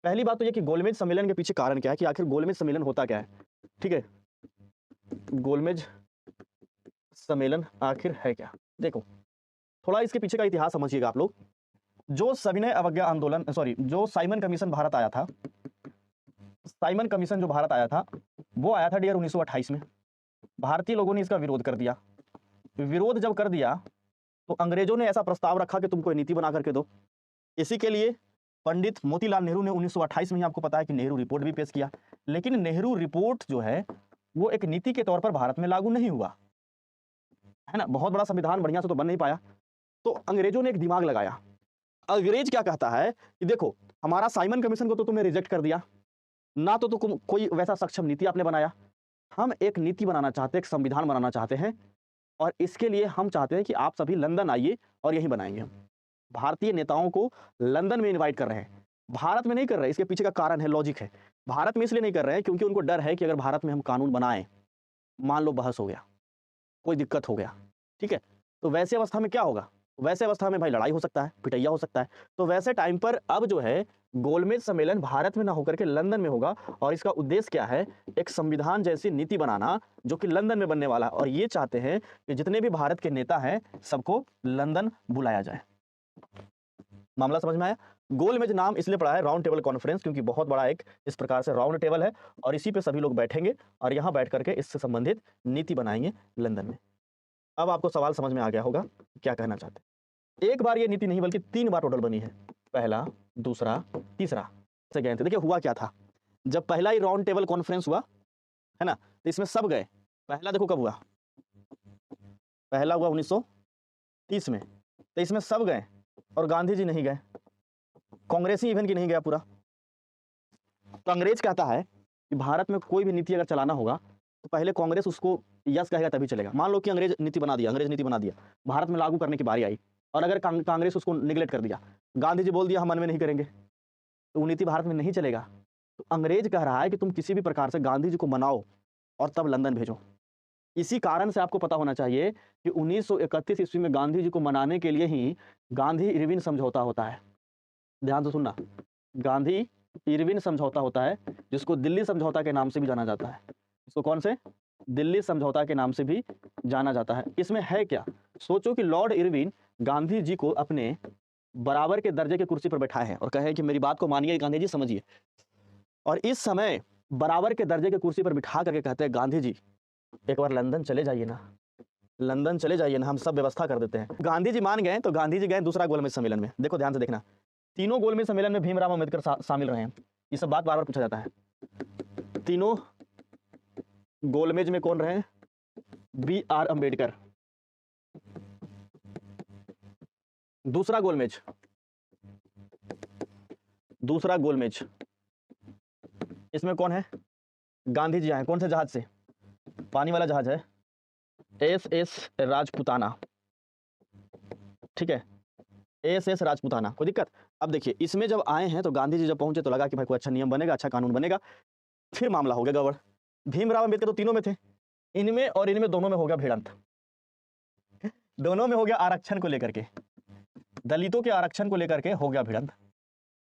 पहली बात तो ये कि गोलमेज सम्मेलन के पीछे कारण क्या है, कि आखिर गोलमेज सम्मेलन होता क्या है। ठीक है, गोलमेज सम्मेलन आखिर है क्या। देखो थोड़ा इसके पीछे का इतिहास समझिएगा आप लोग। जो सविनय अवज्ञा आंदोलन, जो साइमन कमीशन भारत आया था, साइमन कमीशन जो भारत आया था वो आया था डियर 1928 में। भारतीय लोगों ने इसका विरोध कर दिया। विरोध जब कर दिया तो अंग्रेजों ने ऐसा प्रस्ताव रखा कि तुम कोई नीति बना करके दो। इसी के लिए पंडित मोतीलाल नेहरू ने 1928 में ही, आपको पता है कि नेहरू रिपोर्ट भी पेश किया। लेकिन नेहरू रिपोर्ट जो है वो एक नीति के तौर पर भारत में लागू नहीं हुआ, है ना। बहुत बड़ा संविधान बढ़िया से तो बन नहीं पाया। तो अंग्रेजों ने एक दिमाग लगाया। अंग्रेज क्या कहता है कि देखो, हमारा साइमन कमीशन को तो तुमने रिजेक्ट कर दिया ना, तो कोई वैसा सक्षम नीति आपने बनाया। हम एक नीति बनाना चाहते हैं, एक संविधान बनाना चाहते हैं, और इसके लिए हम चाहते हैं कि आप सभी लंदन आइए और यही बनाएंगे। हम भारतीय नेताओं को लंदन में इनवाइट कर रहे हैं, भारत में नहीं कर रहे। इसके पीछे का कारण है, लॉजिक है। भारत में इसलिए नहीं कर रहे हैं क्योंकि उनको डर है कि अगर भारत में हम कानून बनाएं, मान लो बहस हो गया, कोई दिक्कत हो गया, ठीक है, तो वैसे अवस्था में क्या होगा, वैसे अवस्था में भाई लड़ाई हो सकता है, पिटैया हो सकता है। तो वैसे टाइम पर अब जो है गोलमेज सम्मेलन भारत में ना होकर के लंदन में होगा, और इसका उद्देश्य क्या है, एक संविधान जैसी नीति बनाना जो कि लंदन में बनने वाला है। और ये चाहते हैं कि जितने भी भारत के नेता हैं सबको लंदन बुलाया जाए। मामला समझ में आया। गोलमेज नाम इसलिए पड़ा है राउंड टेबल कॉन्फ्रेंस, क्योंकि बहुत बड़ा एक इस प्रकार से राउंड टेबल है और इसी पे सभी लोग बैठेंगे और यहाँ बैठ करके इससे संबंधित नीति बनाएंगे लंदन में। अब आपको सवाल समझ में आ गया होगा क्या कहना चाहते हैं। एक बार ये नीति नहीं बल्कि 3 बार टोटल बनी है, पहला, दूसरा, तीसरा से गए थे। देखिए हुआ क्या था, जब पहला ही राउंड टेबल कॉन्फ्रेंस हुआ है ना, तो इसमें सब गए। पहला देखो कब हुआ, पहला हुआ 1930 में, तो इसमें सब गए और गांधी जी नहीं गए, कांग्रेसी इवन की नहीं गया पूरा। तो अंग्रेज कहता है कि भारत में कोई भी नीति अगर चलाना होगा तो पहले कांग्रेस उसको यस कहेगा तभी चलेगा। मान लो कि अंग्रेज नीति बना दिया, भारत में लागू करने की बारी आई और अगर कांग्रेस उसको निगलेक्ट कर दिया, गांधी जी बोल दिया हम मन में नहीं करेंगे, तो वो नीति भारत में नहीं चलेगा। तो अंग्रेज कह रहा है कि तुम किसी भी प्रकार से गांधी जी को मनाओ और तब लंदन भेजो। इसी कारण से आपको पता होना चाहिए कि 1931 ईस्वी में गांधी जी को मनाने के लिए ही गांधी इरविन समझौता होता है। ध्यान से सुनना, गांधी इरविन समझौता होता है, जिसको दिल्ली समझौता के नाम से भी जाना जाता है। इसको कौन से, दिल्ली समझौता के नाम से भी जाना जाता है। इसमें है क्या, सोचो कि लॉर्ड इरविन गांधी जी को अपने बराबर के दर्जे की कुर्सी पर बैठाए हैं और कहे कि मेरी बात को मानिए गांधी जी, समझिए। और इस समय बराबर के दर्जे की कुर्सी पर बिठा करके कहते हैं गांधी जी एक बार लंदन चले जाइए ना, लंदन चले जाइए ना, हम सब व्यवस्था कर देते हैं। गांधी जी मान गए, तो गांधी जी गए दूसरा गोलमेज सम्मेलन में। देखो ध्यान से देखना, तीनों गोलमेज सम्मेलन में भीमराव अम्बेडकर शामिल रहे हैं। ये सब बात बार बार पूछा जाता है। तीनों गोलमेज में कौन रहे, BR अम्बेडकर। दूसरा गोलमेज इसमें कौन है, गांधी जी आए। कौन से जहाज से, पानी वाला जहाज है, SS राजपुताना, ठीक है, SS राजपुताना। कोई दिक्कत। अब देखिए इसमें जब आए हैं तो गांधी जी जब पहुंचे तो लगा कि भाई कोई अच्छा नियम बनेगा, अच्छा कानून बनेगा। फिर मामला हो गया गड़बड़। भीमराव अम्बेडकर तो तीनों में थे, इनमें और इनमें दोनों में हो गया भिड़ंत। दोनों में हो गया आरक्षण को लेकर के, दलितों के आरक्षण को लेकर के हो गया भिड़ंत।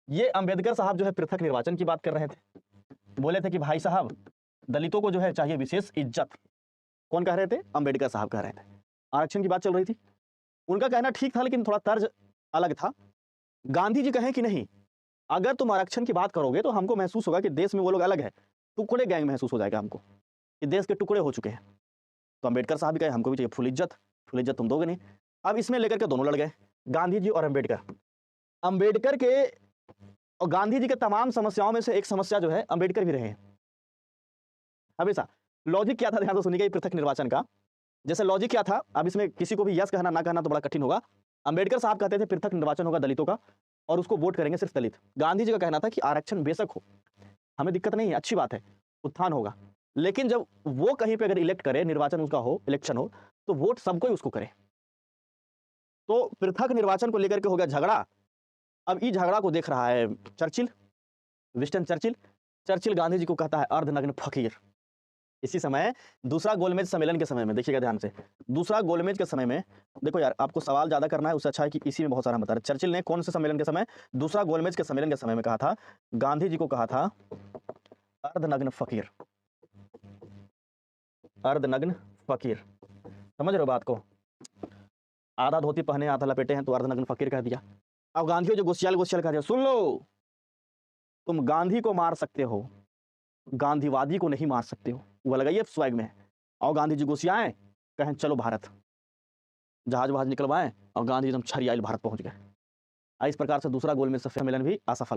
ये अम्बेडकर साहब जो है पृथक निर्वाचन की बात कर रहे थे, बोले थे कि भाई साहब दलितों को जो है चाहिए विशेष इज्जत। कौन कह रहे थे, अम्बेडकर साहब कह रहे थे। आरक्षण की बात चल रही थी, उनका कहना ठीक था लेकिन थोड़ा तर्ज अलग था। गांधी जी कहें कि नहीं, अगर तुम आरक्षण की बात करोगे तो हमको महसूस होगा कि देश में वो लोग अलग है, टुकड़े गैंग महसूस हो जाएगा हमको कि देश के टुकड़े हो चुके हैं। तो अम्बेडकर साहब भी कहे हमको भी चाहिए फुल इज्जत तुम दोगे नहीं। अब इसमें लेकर के दोनों लड़ गए, गांधी जी और अम्बेडकर। अम्बेडकर के और गांधी जी के तमाम समस्याओं में से एक समस्या जो है अम्बेडकर भी रहे हैं हमेशा। लॉजिक क्या था, ध्यान से सुनिएगा पृथक निर्वाचन का। जैसे लॉजिक क्या था, अब इसमें किसी को भी यस कहना ना कहना तो बड़ा कठिन होगा। अम्बेडकर साहब कहते थे पृथक निर्वाचन होगा दलितों का और उसको वोट करेंगे सिर्फ दलित। गांधी जी का कहना था कि आरक्षण बेशक हो, हमें दिक्कत नहीं है, अच्छी बात है, उत्थान होगा, लेकिन जब वो कहीं पे अगर इलेक्ट करे, निर्वाचन उसका हो, इलेक्शन हो, तो वोट सबको ही उसको करे। तो पृथक निर्वाचन को लेकर के हो गया झगड़ा। अब इस झगड़ा को देख रहा है Churchill, Winston Churchill. Churchill Gandhi ji को कहता है अर्धनग्न फकीर। इसी समय दूसरा गोलमेज सम्मेलन के समय में देखिएगा ध्यान से, दूसरा गोलमेज के समय में देखो यार, आपको सवाल ज़्यादा करना है, उससे अच्छा है कि इसी में बहुत सारा हम बता रहे हैं। चर्चिल ने कौन से सम्मेलन के समय, दूसरा गोलमेज के सम्मेलन के समय में कहा था, गांधी जी को कहा था अर्धनग्न फकीर, अर्धनग्न फकीर। समझ रहे हो बात को? आधा धोती पहने आधा लपेटे हैं तो अर्धनग्न फकीर कह दिया। अब गांधी जो गुस्सियाल कह दिया, सुन लो, तुम गांधी को मार सकते हो, गांधीवादी को नहीं मार सकते हो। वो लगाइए स्वैग में। और गांधी जी गुस्सियाए, कहें चलो भारत, जहाज वहाज निकलवाएं और गांधी एकदम छरियाइल भारत पहुंच गए। इस प्रकार से दूसरा गोलमेज सम्मेलन भी असफल हो।